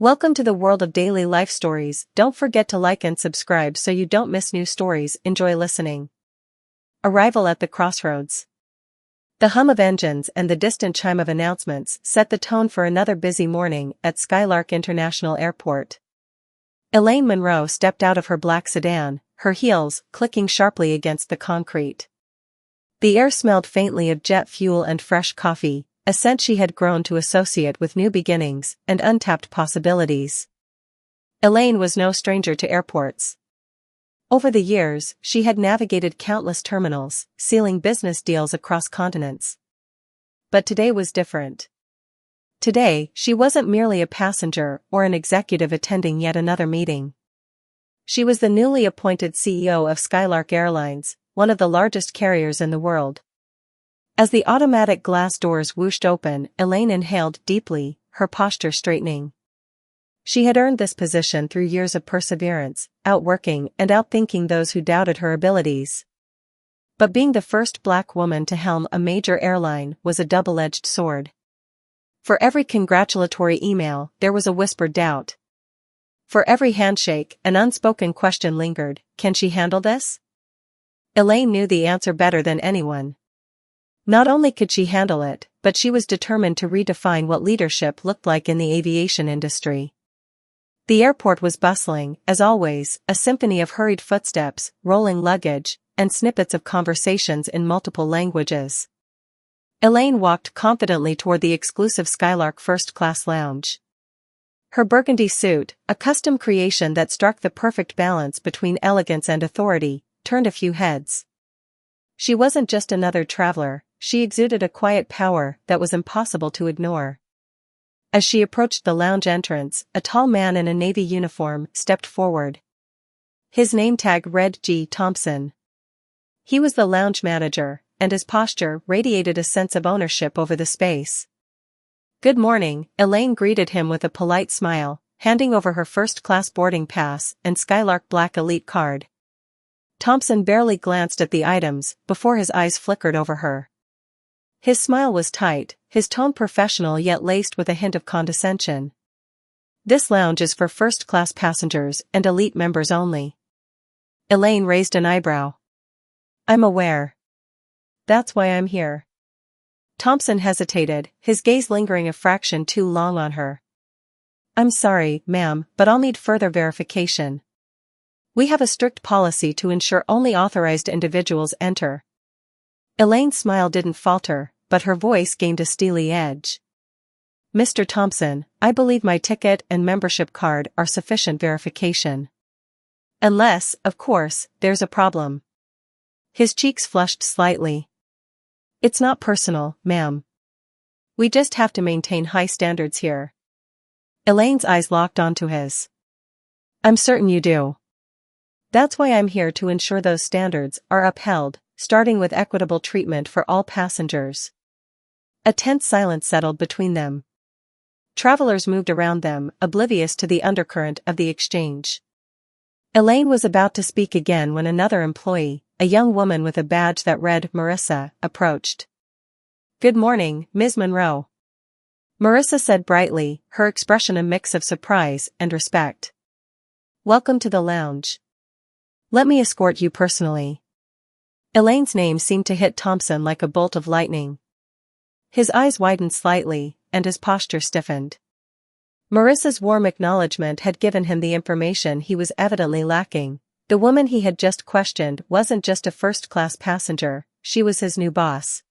Welcome to the world of daily life stories. Don't forget to like and subscribe so you don't miss new stories. Enjoy listening. Arrival at the crossroads. The hum of engines and the distant chime of announcements set the tone for another busy morning at Skylark International Airport. Elaine Monroe stepped out of her black sedan, her heels clicking sharply against the concrete. The air smelled faintly of jet fuel and fresh coffee, a scent she had grown to associate with new beginnings and untapped possibilities. Elaine was no stranger to airports. Over the years, she had navigated countless terminals, sealing business deals across continents. But today was different. Today, she wasn't merely a passenger or an executive attending yet another meeting. She was the newly appointed CEO of Skylark Airlines, one of the largest carriers in the world. As the automatic glass doors whooshed open, Elaine inhaled deeply, her posture straightening. She had earned this position through years of perseverance, outworking and outthinking those who doubted her abilities. But being the first black woman to helm a major airline was a double-edged sword. For every congratulatory email, there was a whispered doubt. For every handshake, an unspoken question lingered: can she handle this? Elaine knew the answer better than anyone. Not only could she handle it, but she was determined to redefine what leadership looked like in the aviation industry. The airport was bustling, as always, a symphony of hurried footsteps, rolling luggage, and snippets of conversations in multiple languages. Elaine walked confidently toward the exclusive Skylark first-class lounge. Her burgundy suit, a custom creation that struck the perfect balance between elegance and authority, turned a few heads. She wasn't just another traveler, she exuded a quiet power that was impossible to ignore. As she approached the lounge entrance, a tall man in a navy uniform stepped forward. His name tag read G. Thompson. He was the lounge manager, and his posture radiated a sense of ownership over the space. "Good morning," Elaine greeted him with a polite smile, handing over her first-class boarding pass and Skylark Black Elite card. Thompson barely glanced at the items before his eyes flickered over her. His smile was tight, his tone professional yet laced with a hint of condescension. "This lounge is for first-class passengers and elite members only." Elaine raised an eyebrow. "I'm aware. That's why I'm here." Thompson hesitated, his gaze lingering a fraction too long on her. "I'm sorry, ma'am, but I'll need further verification. We have a strict policy to ensure only authorized individuals enter." Elaine's smile didn't falter, but her voice gained a steely edge. "Mr. Thompson, I believe my ticket and membership card are sufficient verification. Unless, of course, there's a problem." His cheeks flushed slightly. "It's not personal, ma'am. We just have to maintain high standards here." Elaine's eyes locked onto his. "I'm certain you do. That's why I'm here to ensure those standards are upheld, starting with equitable treatment for all passengers." A tense silence settled between them. Travelers moved around them, oblivious to the undercurrent of the exchange. Elaine was about to speak again when another employee, a young woman with a badge that read Marissa, approached. "Good morning, Ms. Monroe." Marissa said brightly, her expression a mix of surprise and respect. "Welcome to the lounge. Let me escort you personally." Elaine's name seemed to hit Thompson like a bolt of lightning. His eyes widened slightly, and his posture stiffened. Marissa's warm acknowledgement had given him the information he was evidently lacking. The woman he had just questioned wasn't just a first-class passenger, she was his new boss.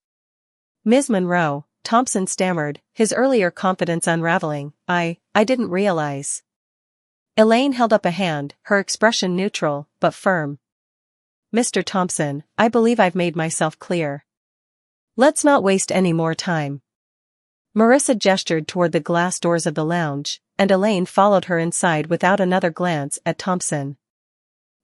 "Ms. Monroe," Thompson stammered, his earlier confidence unraveling, I didn't realize." Elaine held up a hand, her expression neutral, but firm. "Mr. Thompson, I believe I've made myself clear. Let's not waste any more time." Marissa gestured toward the glass doors of the lounge, and Elaine followed her inside without another glance at Thompson.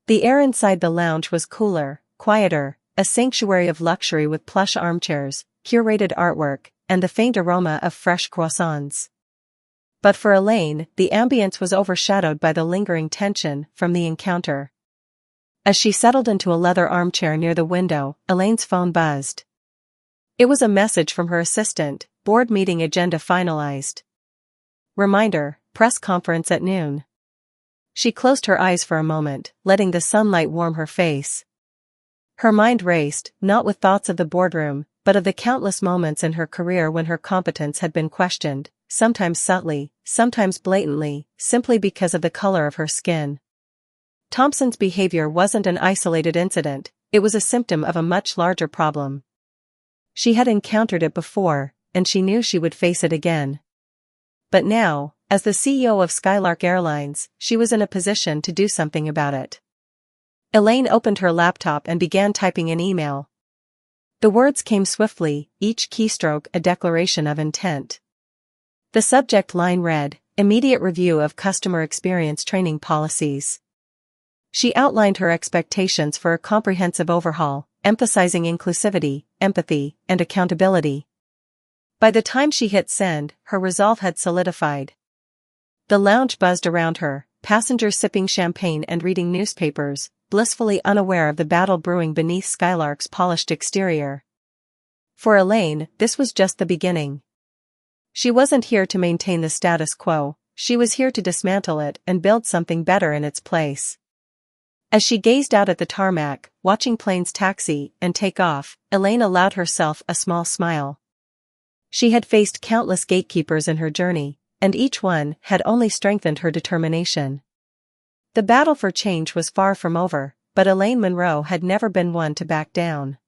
The air inside the lounge was cooler, quieter, a sanctuary of luxury with plush armchairs, curated artwork, and the faint aroma of fresh croissants. But for Elaine, the ambience was overshadowed by the lingering tension from the encounter. As she settled into a leather armchair near the window, Elaine's phone buzzed. It was a message from her assistant, board meeting agenda finalized. Reminder, press conference at noon. She closed her eyes for a moment, letting the sunlight warm her face. Her mind raced, not with thoughts of the boardroom, but of the countless moments in her career when her competence had been questioned, sometimes subtly, sometimes blatantly, simply because of the color of her skin. Thompson's behavior wasn't an isolated incident, it was a symptom of a much larger problem. She had encountered it before, and she knew she would face it again. But now, as the CEO of Skylark Airlines, she was in a position to do something about it. Elaine opened her laptop and began typing an email. The words came swiftly, each keystroke a declaration of intent. The subject line read, "Immediate review of customer experience training policies." She outlined her expectations for a comprehensive overhaul, emphasizing inclusivity, empathy, and accountability. By the time she hit send, her resolve had solidified. The lounge buzzed around her, passengers sipping champagne and reading newspapers, blissfully unaware of the battle brewing beneath Skylark's polished exterior. For Elaine, this was just the beginning. She wasn't here to maintain the status quo, she was here to dismantle it and build something better in its place. As she gazed out at the tarmac, watching planes taxi and take off, Elaine allowed herself a small smile. She had faced countless gatekeepers in her journey, and each one had only strengthened her determination. The battle for change was far from over, but Elaine Monroe had never been one to back down.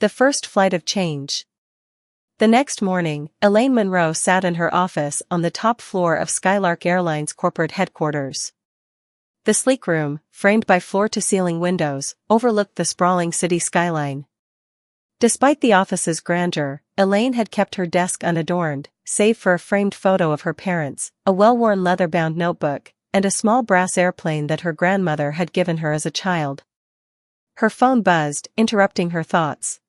The first flight of change. The next morning, Elaine Monroe sat in her office on the top floor of Skylark Airlines corporate headquarters. The sleek room, framed by floor-to-ceiling windows, overlooked the sprawling city skyline. Despite the office's grandeur, Elaine had kept her desk unadorned, save for a framed photo of her parents, a well-worn leather-bound notebook, and a small brass airplane that her grandmother had given her as a child. Her phone buzzed, interrupting her thoughts.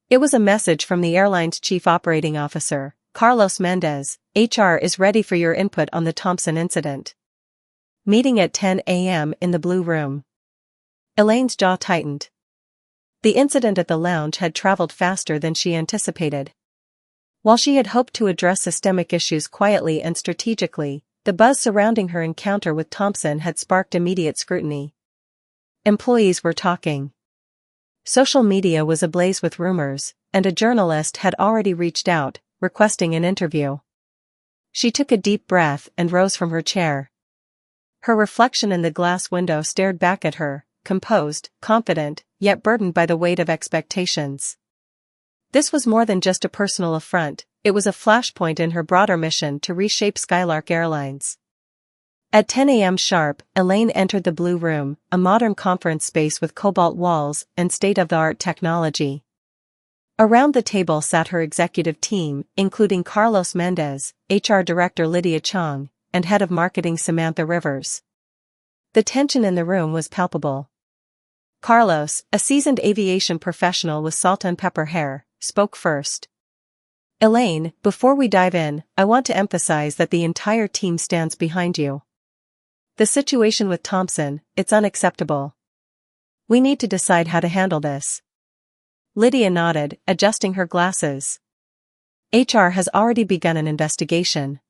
It was a message from the airline's chief operating officer, Carlos Mendez. "HR is ready for your input on the Thompson incident. Meeting at 10 a.m. in the Blue Room." Elaine's jaw tightened. The incident at the lounge had traveled faster than she anticipated. While she had hoped to address systemic issues quietly and strategically, the buzz surrounding her encounter with Thompson had sparked immediate scrutiny. Employees were talking. Social media was ablaze with rumors, and a journalist had already reached out, requesting an interview. She took a deep breath and rose from her chair. Her reflection in the glass window stared back at her, composed, confident, yet burdened by the weight of expectations. This was more than just a personal affront, it was a flashpoint in her broader mission to reshape Skylark Airlines. At 10 a.m. sharp, Elaine entered the Blue Room, a modern conference space with cobalt walls and state-of-the-art technology. Around the table sat her executive team, including Carlos Mendez, HR Director Lydia Chong, and Head of Marketing Samantha Rivers. The tension in the room was palpable. Carlos, a seasoned aviation professional with salt and pepper hair, spoke first. "Elaine, before we dive in, I want to emphasize that the entire team stands behind you. The situation with Thompson, it's unacceptable. We need to decide how to handle this." Lydia nodded, adjusting her glasses. "HR has already begun an investigation.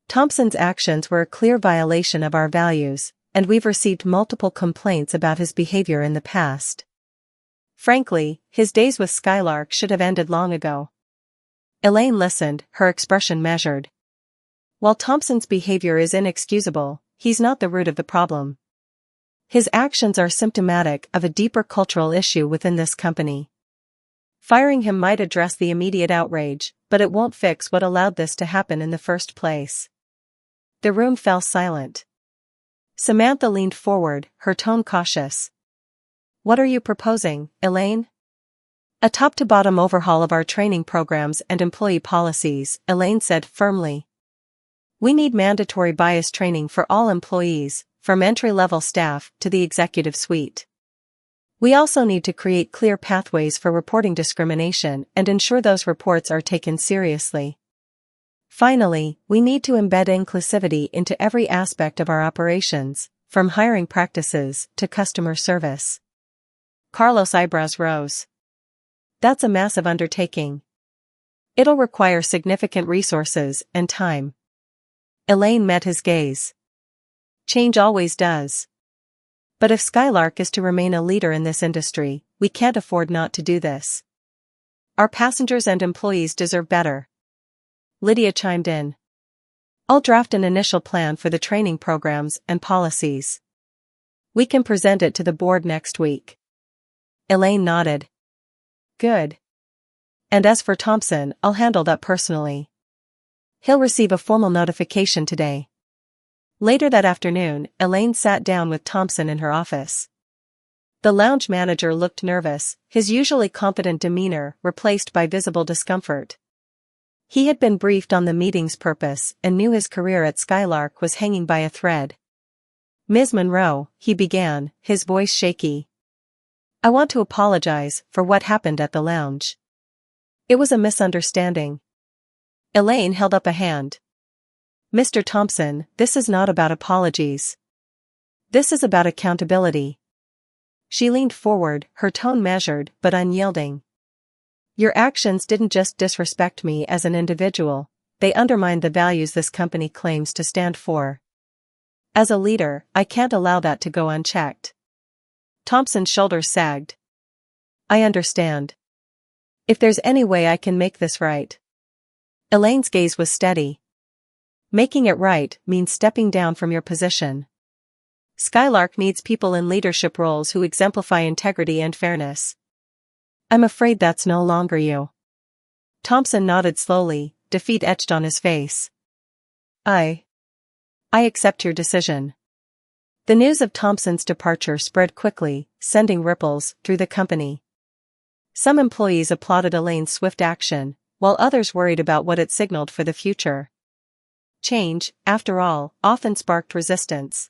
Thompson's actions were a clear violation of our values, and we've received multiple complaints about his behavior in the past. Frankly, his days with Skylark should have ended long ago." Elaine listened, her expression measured. While Thompson's behavior is inexcusable, he's not the root of the problem. His actions are symptomatic of a deeper cultural issue within this company. Firing him might address the immediate outrage, but it won't fix what allowed this to happen in the first place. The room fell silent. Samantha leaned forward, her tone cautious. "What are you proposing, Elaine?" "A top-to-bottom overhaul of our training programs and employee policies," Elaine said firmly. "We need mandatory bias training for all employees, from entry-level staff to the executive suite. We also need to create clear pathways for reporting discrimination and ensure those reports are taken seriously. Finally, we need to embed inclusivity into every aspect of our operations, from hiring practices to customer service." Carlos' eyebrows rose. "That's a massive undertaking. It'll require significant resources and time." Elaine met his gaze. Change always does. But if Skylark is to remain a leader in this industry, we can't afford not to do this. Our passengers and employees deserve better. Lydia chimed in. I'll draft an initial plan for the training programs and policies. We can present it to the board next week. Elaine nodded. Good. And as for Thompson, I'll handle that personally. He'll receive a formal notification today. Later that afternoon, Elaine sat down with Thompson in her office. The lounge manager looked nervous, his usually confident demeanor replaced by visible discomfort. He had been briefed on the meeting's purpose and knew his career at Skylark was hanging by a thread. Ms. Monroe, he began, his voice shaky. I want to apologize for what happened at the lounge. It was a misunderstanding. Elaine held up a hand. Mr. Thompson, this is not about apologies. This is about accountability. She leaned forward, her tone measured but unyielding. Your actions didn't just disrespect me as an individual, they undermined the values this company claims to stand for. As a leader, I can't allow that to go unchecked. Thompson's shoulders sagged. I understand. If there's any way I can make this right. Elaine's gaze was steady. Making it right means stepping down from your position. Skylark needs people in leadership roles who exemplify integrity and fairness. I'm afraid that's no longer you. Thompson nodded slowly, defeat etched on his face. I accept your decision. The news of Thompson's departure spread quickly, sending ripples through the company. Some employees applauded Elaine's swift action, while others worried about what it signaled for the future. Change, after all, often sparked resistance.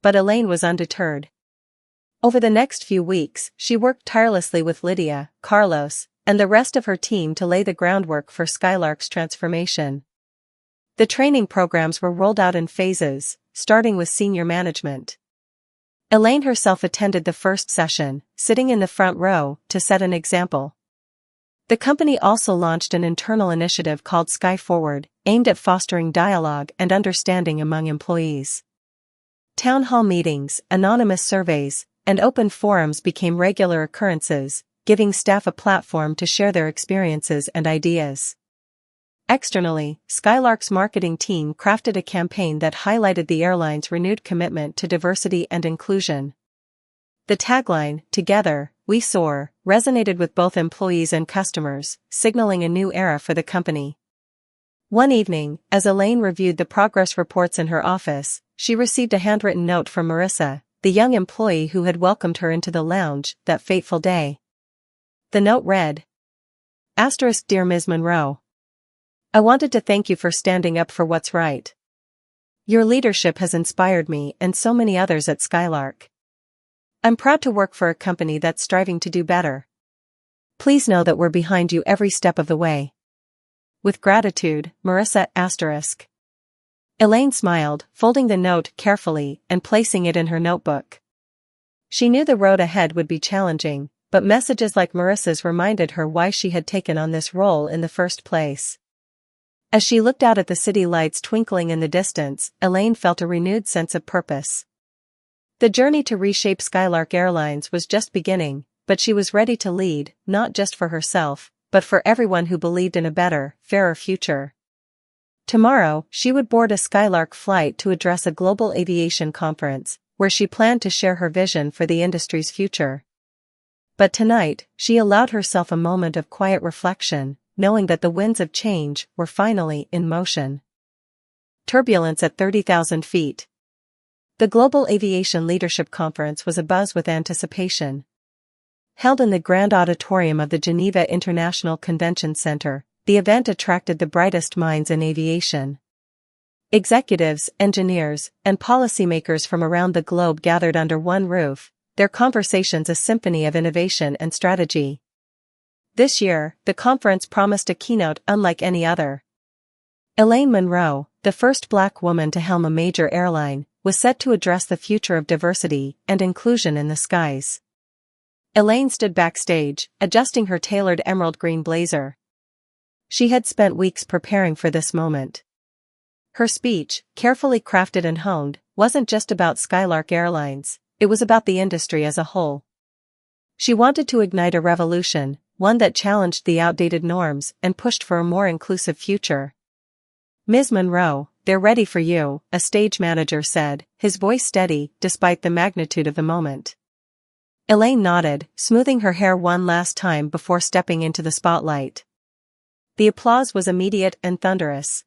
But Elaine was undeterred. Over the next few weeks, she worked tirelessly with Lydia, Carlos, and the rest of her team to lay the groundwork for Skylark's transformation. The training programs were rolled out in phases, starting with senior management. Elaine herself attended the first session, sitting in the front row, to set an example. The company also launched an internal initiative called Sky Forward, aimed at fostering dialogue and understanding among employees. Town hall meetings, anonymous surveys, and open forums became regular occurrences, giving staff a platform to share their experiences and ideas. Externally, Skylark's marketing team crafted a campaign that highlighted the airline's renewed commitment to diversity and inclusion. The tagline, "Together, we soar," resonated with both employees and customers, signaling a new era for the company. One evening, as Elaine reviewed the progress reports in her office, she received a handwritten note from Marissa, the young employee who had welcomed her into the lounge that fateful day. The note read, Dear Ms. Monroe. I wanted to thank you for standing up for what's right. Your leadership has inspired me and so many others at Skylark. I'm proud to work for a company that's striving to do better. Please know that we're behind you every step of the way. With gratitude, Marissa *. Elaine smiled, folding the note carefully and placing it in her notebook. She knew the road ahead would be challenging, but messages like Marissa's reminded her why she had taken on this role in the first place. As she looked out at the city lights twinkling in the distance, Elaine felt a renewed sense of purpose. The journey to reshape Skylark Airlines was just beginning, but she was ready to lead, not just for herself, but for everyone who believed in a better, fairer future. Tomorrow, she would board a Skylark flight to address a global aviation conference, where she planned to share her vision for the industry's future. But tonight, she allowed herself a moment of quiet reflection, knowing that the winds of change were finally in motion. Turbulence at 30,000 feet. The Global Aviation Leadership Conference was abuzz with anticipation. Held in the Grand Auditorium of the Geneva International Convention Center, the event attracted the brightest minds in aviation. Executives, engineers, and policymakers from around the globe gathered under one roof, their conversations a symphony of innovation and strategy. This year, the conference promised a keynote unlike any other. Elaine Monroe, the first Black woman to helm a major airline, was set to address the future of diversity and inclusion in the skies. Elaine stood backstage, adjusting her tailored emerald green blazer. She had spent weeks preparing for this moment. Her speech, carefully crafted and honed, wasn't just about Skylark Airlines, it was about the industry as a whole. She wanted to ignite a revolution, one that challenged the outdated norms and pushed for a more inclusive future. "Ms. Monroe, they're ready for you," a stage manager said, his voice steady despite the magnitude of the moment. Elaine nodded, smoothing her hair one last time before stepping into the spotlight. The applause was immediate and thunderous.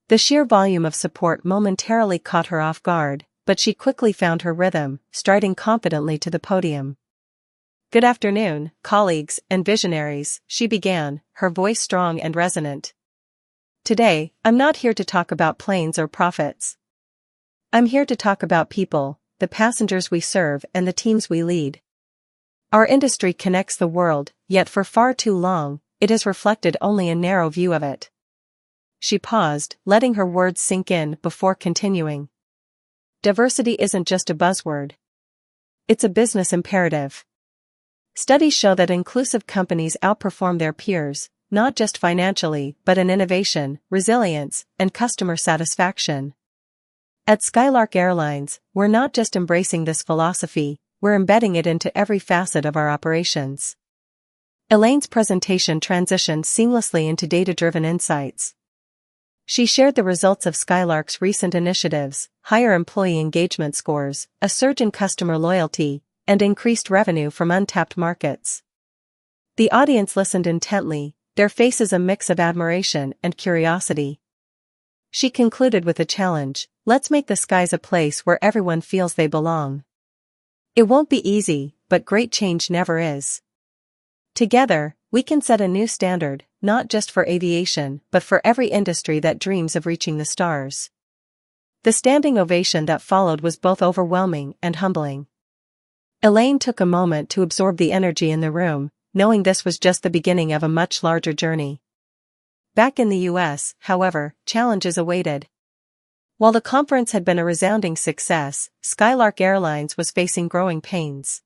The sheer volume of support momentarily caught her off guard, but she quickly found her rhythm, striding confidently to the podium. "Good afternoon, colleagues and visionaries," she began, her voice strong and resonant. "Today, I'm not here to talk about planes or profits. I'm here to talk about people, the passengers we serve and the teams we lead. Our industry connects the world, yet for far too long, it has reflected only a narrow view of it." She paused, letting her words sink in before continuing. "Diversity isn't just a buzzword. It's a business imperative. Studies show that inclusive companies outperform their peers, not just financially but in innovation, resilience, and customer satisfaction. At Skylark Airlines, we're not just embracing this philosophy, we're embedding it into every facet of our operations." Elaine's presentation transitioned seamlessly into data-driven insights. She shared the results of Skylark's recent initiatives, higher employee engagement scores, a surge in customer loyalty, and increased revenue from untapped markets. The audience listened intently, their faces a mix of admiration and curiosity. She concluded with a challenge: "Let's make the skies a place where everyone feels they belong. It won't be easy, but great change never is. Together, we can set a new standard, not just for aviation, but for every industry that dreams of reaching the stars." The standing ovation that followed was both overwhelming and humbling. Elaine took a moment to absorb the energy in the room, knowing this was just the beginning of a much larger journey. Back in the US, however, challenges awaited. While the conference had been a resounding success, Skylark Airlines was facing growing pains.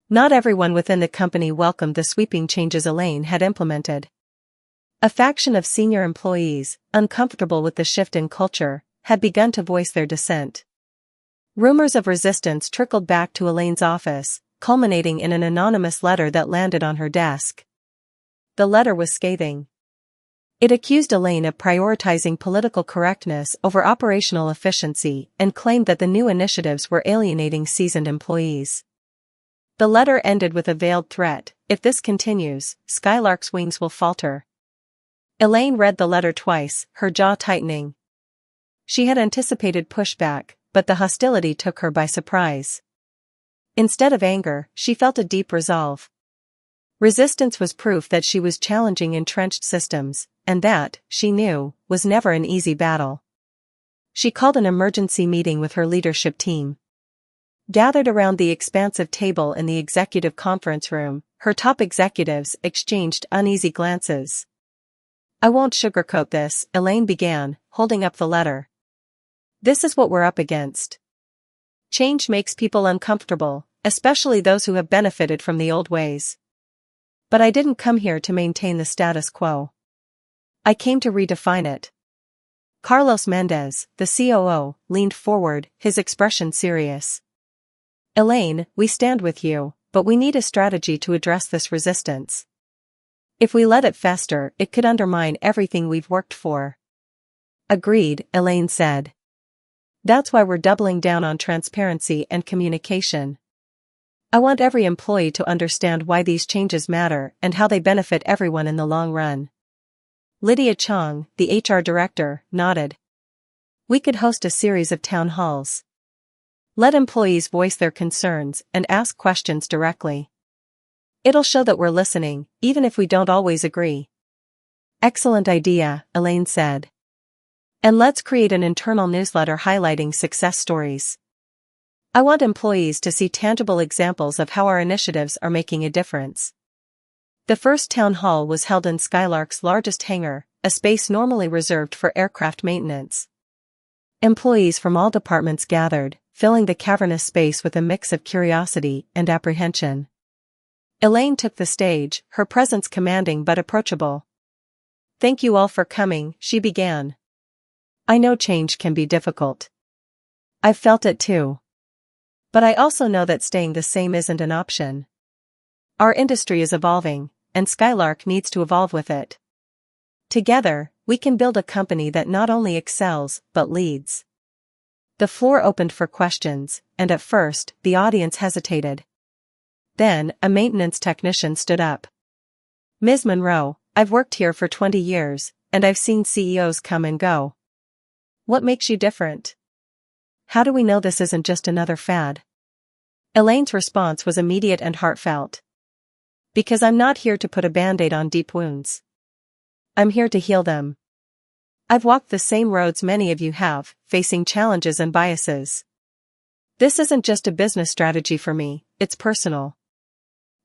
Not everyone within the company welcomed the sweeping changes Elaine had implemented. A faction of senior employees, uncomfortable with the shift in culture, had begun to voice their dissent. Rumors of resistance trickled back to Elaine's office, culminating in an anonymous letter that landed on her desk. The letter was scathing. It accused Elaine of prioritizing political correctness over operational efficiency and claimed that the new initiatives were alienating seasoned employees. The letter ended with a veiled threat: "If this continues, Skylark's wings will falter." Elaine read the letter twice, her jaw tightening. She had anticipated pushback, but the hostility took her by surprise. Instead of anger, she felt a deep resolve. Resistance was proof that she was challenging entrenched systems, and that, she knew, was never an easy battle. She called an emergency meeting with her leadership team. Gathered around the expansive table in the executive conference room, her top executives exchanged uneasy glances. "I won't sugarcoat this," Elaine began, holding up the letter. "This is what we're up against. Change makes people uncomfortable, especially those who have benefited from the old ways. But I didn't come here to maintain the status quo. I came to redefine it." Carlos Mendez, the COO, leaned forward, his expression serious. "Elaine, we stand with you, but we need a strategy to address this resistance. If we let it fester, it could undermine everything we've worked for." "Agreed," Elaine said. "That's why we're doubling down on transparency and communication. I want every employee to understand why these changes matter and how they benefit everyone in the long run." Lydia Chong, the HR director, nodded. "We could host a series of town halls. Let employees voice their concerns and ask questions directly. It'll show that we're listening, even if we don't always agree." "Excellent idea," Elaine said. "And let's create an internal newsletter highlighting success stories. I want employees to see tangible examples of how our initiatives are making a difference." The first town hall was held in Skylark's largest hangar, a space normally reserved for aircraft maintenance. Employees from all departments gathered, filling the cavernous space with a mix of curiosity and apprehension. Elaine took the stage, her presence commanding but approachable. "Thank you all for coming," she began. I know change can be difficult. I've felt it too. But I also know that staying the same isn't an option. Our industry is evolving, and Skylark needs to evolve with it. Together, we can build a company that not only excels, but leads. The floor opened for questions, and at first, the audience hesitated. Then, a maintenance technician stood up. Ms. Monroe, I've worked here for 20 years, and I've seen CEOs come and go. What makes you different? How do we know this isn't just another fad? Elaine's response was immediate and heartfelt. Because I'm not here to put a band-aid on deep wounds. I'm here to heal them. I've walked the same roads many of you have, facing challenges and biases. This isn't just a business strategy for me, it's personal.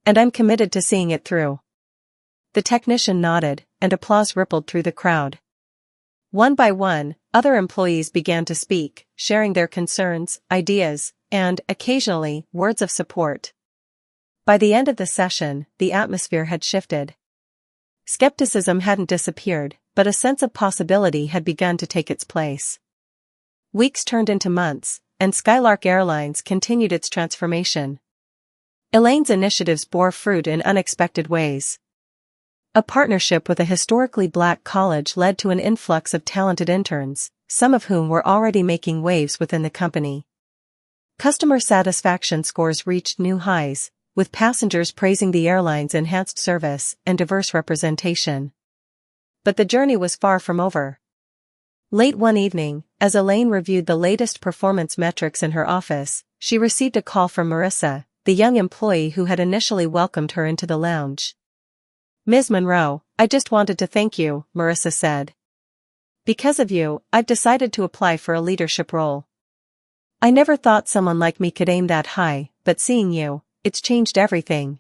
And I'm committed to seeing it through. The technician nodded, and applause rippled through the crowd. One by one, other employees began to speak, sharing their concerns, ideas, and, occasionally, words of support. By the end of the session, the atmosphere had shifted. Skepticism hadn't disappeared, but a sense of possibility had begun to take its place. Weeks turned into months, and Skylark Airlines continued its transformation. Elaine's initiatives bore fruit in unexpected ways. A partnership with a historically black college led to an influx of talented interns, some of whom were already making waves within the company. Customer satisfaction scores reached new highs, with passengers praising the airline's enhanced service and diverse representation. But the journey was far from over. Late one evening, as Elaine reviewed the latest performance metrics in her office, she received a call from Marissa, the young employee who had initially welcomed her into the lounge. Ms. Monroe, I just wanted to thank you, Marissa said. Because of you, I've decided to apply for a leadership role. I never thought someone like me could aim that high, but seeing you, it's changed everything.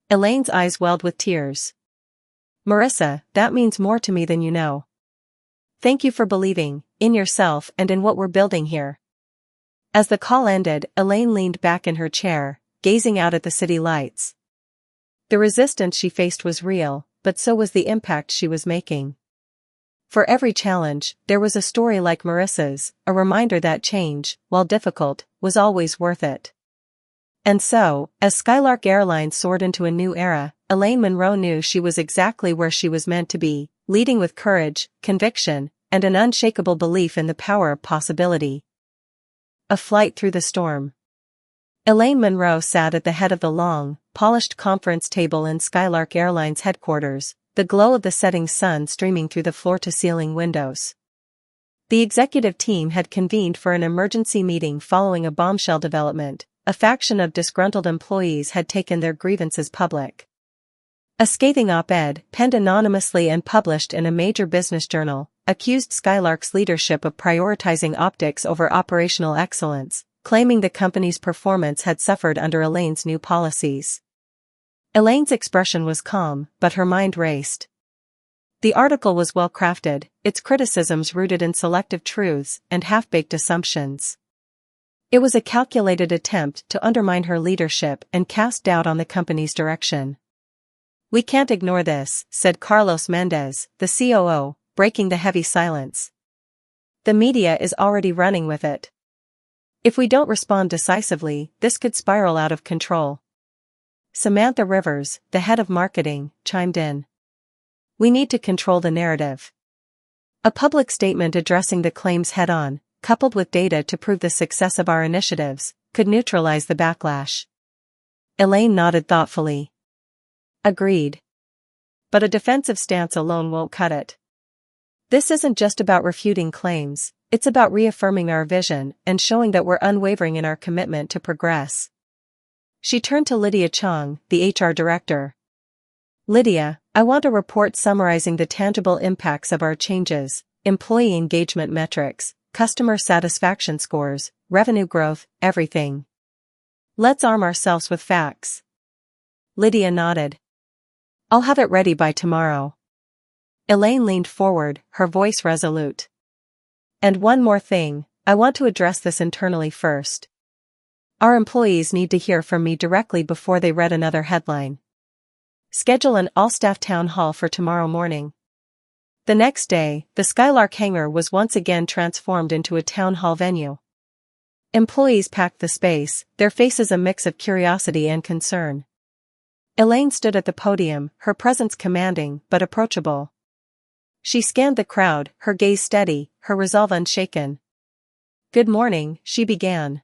Elaine's eyes welled with tears. Marissa, that means more to me than you know. Thank you for believing in yourself and in what we're building here. As the call ended, Elaine leaned back in her chair, gazing out at the city lights. The resistance she faced was real, but so was the impact she was making. For every challenge, there was a story like Marissa's, a reminder that change, while difficult, was always worth it. And so, as Skylark Airlines soared into a new era, Elaine Monroe knew she was exactly where she was meant to be, leading with courage, conviction, and an unshakable belief in the power of possibility. A flight through the storm. Elaine Monroe sat at the head of the long, polished conference table in Skylark Airlines headquarters, the glow of the setting sun streaming through the floor-to-ceiling windows. The executive team had convened for an emergency meeting following a bombshell development. A faction of disgruntled employees had taken their grievances public. A scathing op-ed, penned anonymously and published in a major business journal, accused Skylark's leadership of prioritizing optics over operational excellence, claiming the company's performance had suffered under Elaine's new policies. Elaine's expression was calm, but her mind raced. The article was well crafted, its criticisms rooted in selective truths and half-baked assumptions. It was a calculated attempt to undermine her leadership and cast doubt on the company's direction. "We can't ignore this," said Carlos Mendez, the COO, breaking the heavy silence. "The media is already running with it. If we don't respond decisively, this could spiral out of control." Samantha Rivers, the head of marketing, chimed in. "We need to control the narrative." A public statement addressing the claims head-on, coupled with data to prove the success of our initiatives, could neutralize the backlash. Elaine nodded thoughtfully. Agreed. But a defensive stance alone won't cut it. This isn't just about refuting claims, it's about reaffirming our vision and showing that we're unwavering in our commitment to progress. She turned to Lydia Chong, the HR director. "Lydia, I want a report summarizing the tangible impacts of our changes, employee engagement metrics, customer satisfaction scores, revenue growth, everything. Let's arm ourselves with facts." Lydia nodded. "I'll have it ready by tomorrow." Elaine leaned forward, her voice resolute. "And one more thing, I want to address this internally first. Our employees need to hear from me directly before they read another headline. Schedule an all-staff town hall for tomorrow morning." The next day, the Skylark hangar was once again transformed into a town hall venue. Employees packed the space, their faces a mix of curiosity and concern. Elaine stood at the podium, her presence commanding but approachable. She scanned the crowd, her gaze steady, her resolve unshaken. "Good morning," she began.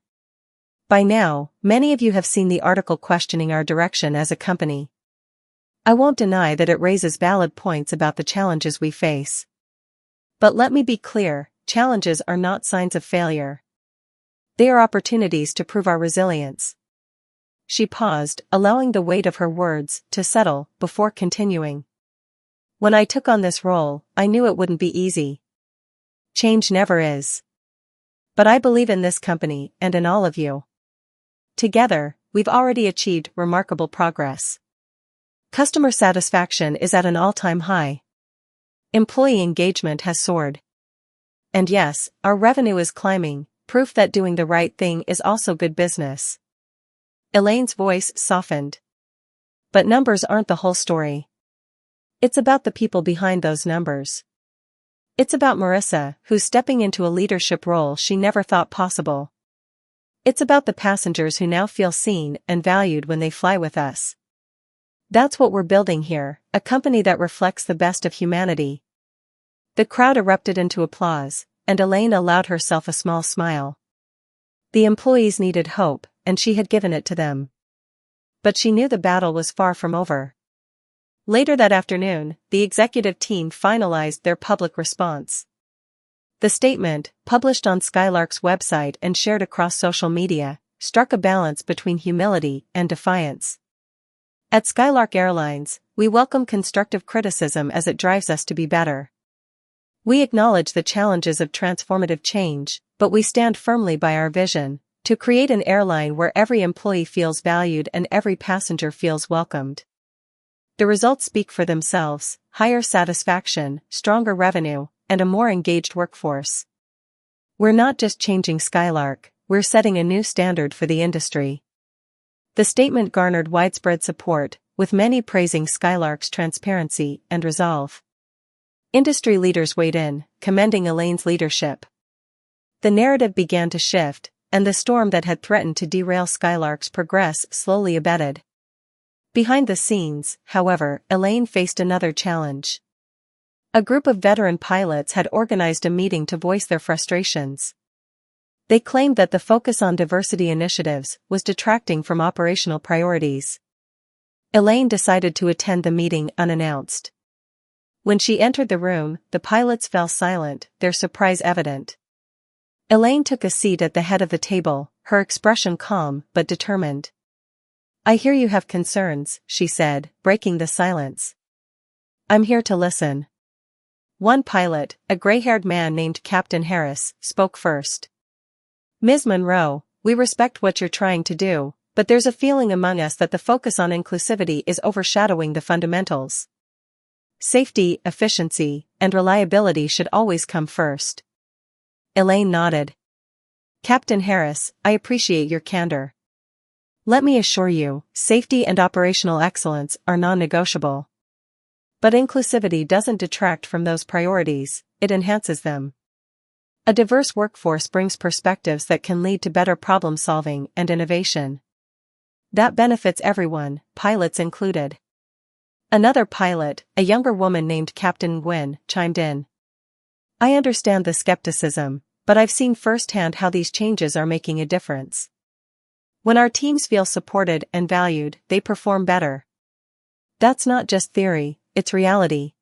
"By now, many of you have seen the article questioning our direction as a company. I won't deny that it raises valid points about the challenges we face. But let me be clear, challenges are not signs of failure. They are opportunities to prove our resilience." She paused, allowing the weight of her words to settle before continuing. "When I took on this role, I knew it wouldn't be easy. Change never is. But I believe in this company and in all of you. Together, we've already achieved remarkable progress. Customer satisfaction is at an all-time high. Employee engagement has soared. And yes, our revenue is climbing, proof that doing the right thing is also good business." Elaine's voice softened. "But numbers aren't the whole story. It's about the people behind those numbers. It's about Marissa, who's stepping into a leadership role she never thought possible. It's about the passengers who now feel seen and valued when they fly with us. That's what we're building here, a company that reflects the best of humanity." The crowd erupted into applause, and Elaine allowed herself a small smile. The employees needed hope, and she had given it to them. But she knew the battle was far from over. Later that afternoon, the executive team finalized their public response. The statement, published on Skylark's website and shared across social media, struck a balance between humility and defiance. "At Skylark Airlines, we welcome constructive criticism as it drives us to be better. We acknowledge the challenges of transformative change, but we stand firmly by our vision, to create an airline where every employee feels valued and every passenger feels welcomed. The results speak for themselves: higher satisfaction, stronger revenue, and a more engaged workforce. We're not just changing Skylark, we're setting a new standard for the industry." The statement garnered widespread support, with many praising Skylark's transparency and resolve. Industry leaders weighed in, commending Elaine's leadership. The narrative began to shift, and the storm that had threatened to derail Skylark's progress slowly abated. Behind the scenes, however, Elaine faced another challenge. A group of veteran pilots had organized a meeting to voice their frustrations. They claimed that the focus on diversity initiatives was detracting from operational priorities. Elaine decided to attend the meeting unannounced. When she entered the room, the pilots fell silent, their surprise evident. Elaine took a seat at the head of the table, her expression calm but determined. "I hear you have concerns," she said, breaking the silence. "I'm here to listen." One pilot, a gray-haired man named Captain Harris, spoke first. "Ms. Monroe, we respect what you're trying to do, but there's a feeling among us that the focus on inclusivity is overshadowing the fundamentals. Safety, efficiency, and reliability should always come first." Elaine nodded. "Captain Harris, I appreciate your candor. Let me assure you, safety and operational excellence are non-negotiable. But inclusivity doesn't detract from those priorities, it enhances them. A diverse workforce brings perspectives that can lead to better problem-solving and innovation. That benefits everyone, pilots included." Another pilot, a younger woman named Captain Gwyn, chimed in. "I understand the skepticism, but I've seen firsthand how these changes are making a difference. When our teams feel supported and valued, they perform better. That's not just theory, it's reality."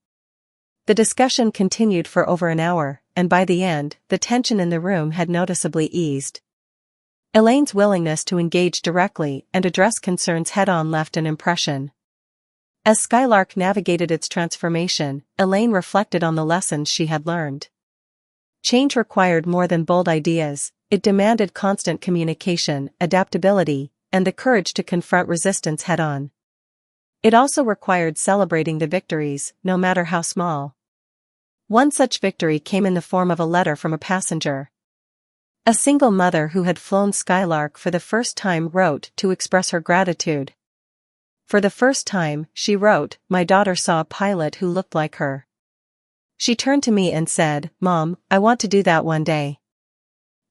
The discussion continued for over an hour, and by the end, the tension in the room had noticeably eased. Elaine's willingness to engage directly and address concerns head-on left an impression. As Skylark navigated its transformation, Elaine reflected on the lessons she had learned. Change required more than bold ideas, it demanded constant communication, adaptability, and the courage to confront resistance head-on. It also required celebrating the victories, no matter how small. One such victory came in the form of a letter from a passenger. A single mother who had flown Skylark for the first time wrote to express her gratitude. "For the first time," she wrote, "my daughter saw a pilot who looked like her. She turned to me and said, "Mom, I want to do that one day.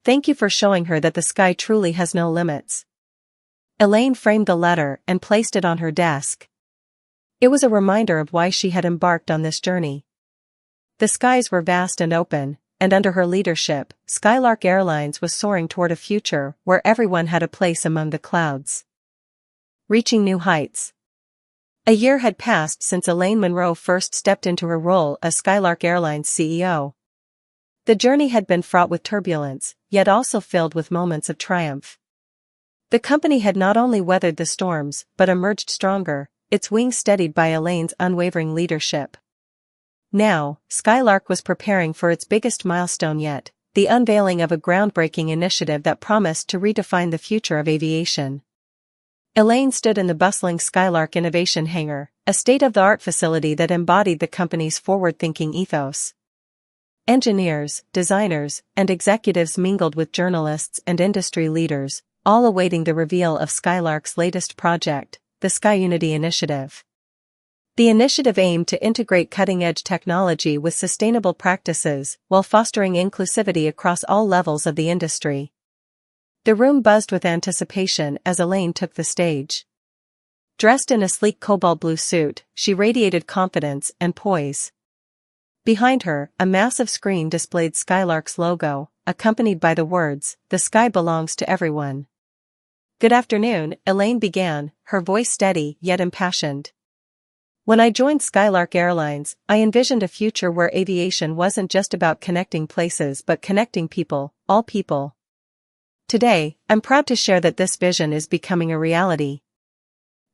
Thank you for showing her that the sky truly has no limits." Elaine framed the letter and placed it on her desk. It was a reminder of why she had embarked on this journey. The skies were vast and open, and under her leadership, Skylark Airlines was soaring toward a future where everyone had a place among the clouds. Reaching new heights. A year had passed since Elaine Monroe first stepped into her role as Skylark Airlines CEO. The journey had been fraught with turbulence, yet also filled with moments of triumph. The company had not only weathered the storms, but emerged stronger, its wings steadied by Elaine's unwavering leadership. Now, Skylark was preparing for its biggest milestone yet, the unveiling of a groundbreaking initiative that promised to redefine the future of aviation. Elaine stood in the bustling Skylark Innovation Hangar, a state-of-the-art facility that embodied the company's forward-thinking ethos. Engineers, designers, and executives mingled with journalists and industry leaders, all awaiting the reveal of Skylark's latest project, the SkyUnity Initiative. The initiative aimed to integrate cutting-edge technology with sustainable practices while fostering inclusivity across all levels of the industry. The room buzzed with anticipation as Elaine took the stage. Dressed in a sleek cobalt blue suit, she radiated confidence and poise. Behind her, a massive screen displayed Skylark's logo, accompanied by the words, "The sky belongs to everyone." "Good afternoon," Elaine began, her voice steady yet impassioned. "When I joined Skylark Airlines, I envisioned a future where aviation wasn't just about connecting places but connecting people, all people. Today, I'm proud to share that this vision is becoming a reality."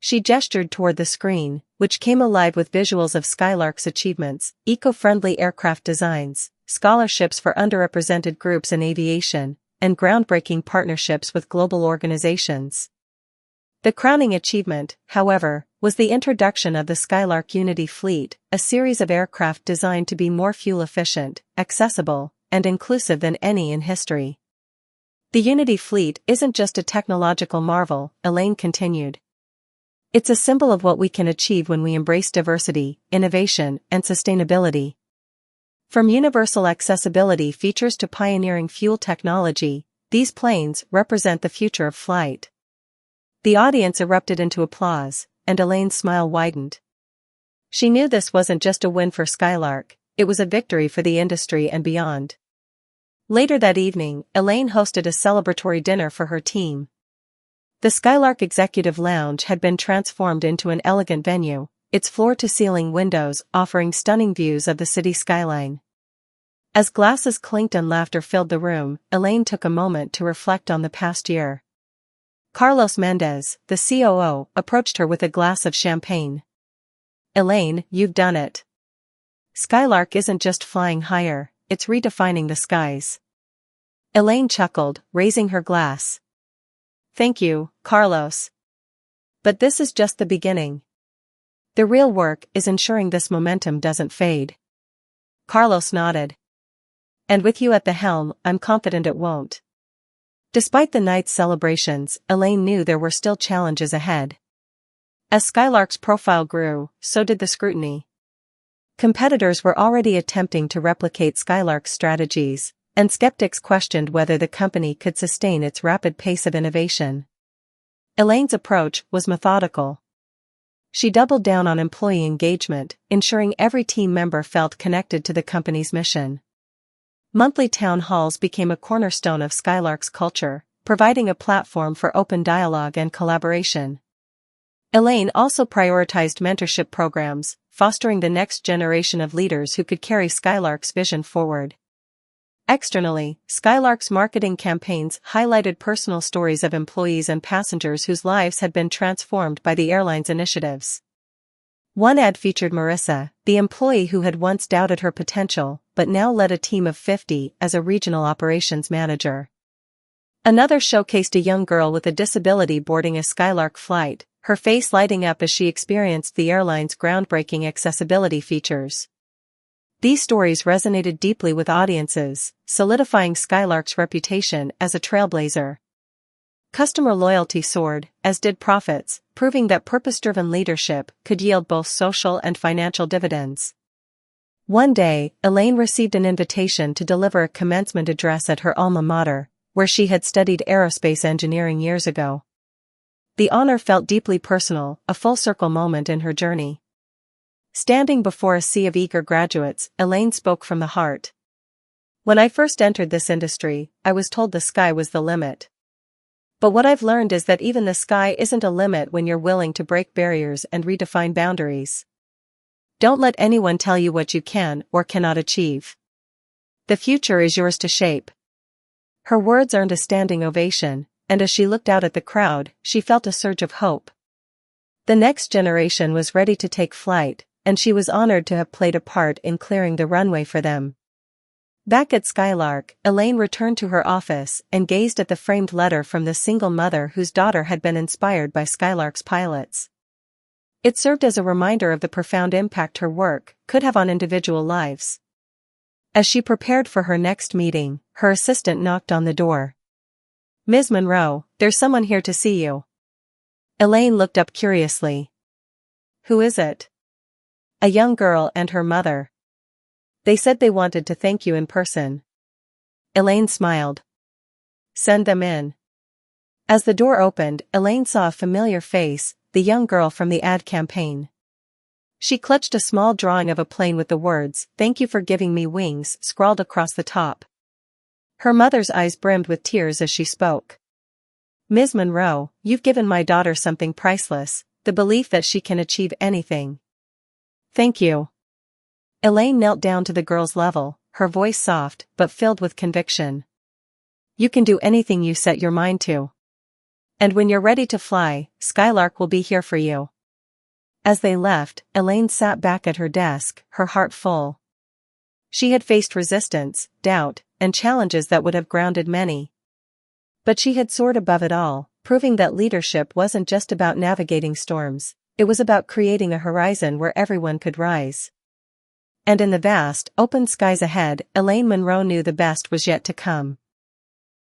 She gestured toward the screen, which came alive with visuals of Skylark's achievements, eco-friendly aircraft designs, scholarships for underrepresented groups in aviation, and groundbreaking partnerships with global organizations. The crowning achievement, however, was the introduction of the Skylark Unity fleet, a series of aircraft designed to be more fuel-efficient, accessible, and inclusive than any in history. "The Unity fleet isn't just a technological marvel," Elaine continued. "It's a symbol of what we can achieve when we embrace diversity, innovation, and sustainability. From universal accessibility features to pioneering fuel technology, these planes represent the future of flight." The audience erupted into applause, and Elaine's smile widened. She knew this wasn't just a win for Skylark, it was a victory for the industry and beyond. Later that evening, Elaine hosted a celebratory dinner for her team. The Skylark Executive Lounge had been transformed into an elegant venue, its floor-to-ceiling windows offering stunning views of the city skyline. As glasses clinked and laughter filled the room, Elaine took a moment to reflect on the past year. Carlos Mendez, the COO, approached her with a glass of champagne. "Elaine, you've done it. Skylark isn't just flying higher, it's redefining the skies." Elaine chuckled, raising her glass. "Thank you, Carlos. But this is just the beginning. The real work is ensuring this momentum doesn't fade." Carlos nodded. "And with you at the helm, I'm confident it won't." Despite the night's celebrations, Elaine knew there were still challenges ahead. As Skylark's profile grew, so did the scrutiny. Competitors were already attempting to replicate Skylark's strategies, and skeptics questioned whether the company could sustain its rapid pace of innovation. Elaine's approach was methodical. She doubled down on employee engagement, ensuring every team member felt connected to the company's mission. Monthly town halls became a cornerstone of Skylark's culture, providing a platform for open dialogue and collaboration. Elaine also prioritized mentorship programs, fostering the next generation of leaders who could carry Skylark's vision forward. Externally, Skylark's marketing campaigns highlighted personal stories of employees and passengers whose lives had been transformed by the airline's initiatives. One ad featured Marissa, the employee who had once doubted her potential, but now led a team of 50 as a regional operations manager. Another showcased a young girl with a disability boarding a Skylark flight, her face lighting up as she experienced the airline's groundbreaking accessibility features. These stories resonated deeply with audiences, solidifying Skylark's reputation as a trailblazer. Customer loyalty soared, as did profits, proving that purpose-driven leadership could yield both social and financial dividends. One day, Elaine received an invitation to deliver a commencement address at her alma mater, where she had studied aerospace engineering years ago. The honor felt deeply personal, a full-circle moment in her journey. Standing before a sea of eager graduates, Elaine spoke from the heart. When I first entered this industry, I was told the sky was the limit. But what I've learned is that even the sky isn't a limit when you're willing to break barriers and redefine boundaries. Don't let anyone tell you what you can or cannot achieve. The future is yours to shape. Her words earned a standing ovation, and as she looked out at the crowd, she felt a surge of hope. The next generation was ready to take flight, and she was honored to have played a part in clearing the runway for them. Back at Skylark, Elaine returned to her office and gazed at the framed letter from the single mother whose daughter had been inspired by Skylark's pilots. It served as a reminder of the profound impact her work could have on individual lives. As she prepared for her next meeting, her assistant knocked on the door. "Ms. Monroe, there's someone here to see you." Elaine looked up curiously. "Who is it?" "A young girl and her mother. They said they wanted to thank you in person." Elaine smiled. "Send them in." As the door opened, Elaine saw a familiar face, the young girl from the ad campaign. She clutched a small drawing of a plane with the words, "Thank you for giving me wings," scrawled across the top. Her mother's eyes brimmed with tears as she spoke. "Ms. Monroe, you've given my daughter something priceless, the belief that she can achieve anything. Thank you." Elaine knelt down to the girl's level, her voice soft but filled with conviction. "You can do anything you set your mind to. And when you're ready to fly, Skylark will be here for you." As they left, Elaine sat back at her desk, her heart full. She had faced resistance, doubt, and challenges that would have grounded many. But she had soared above it all, proving that leadership wasn't just about navigating storms, it was about creating a horizon where everyone could rise. And in the vast, open skies ahead, Elaine Monroe knew the best was yet to come.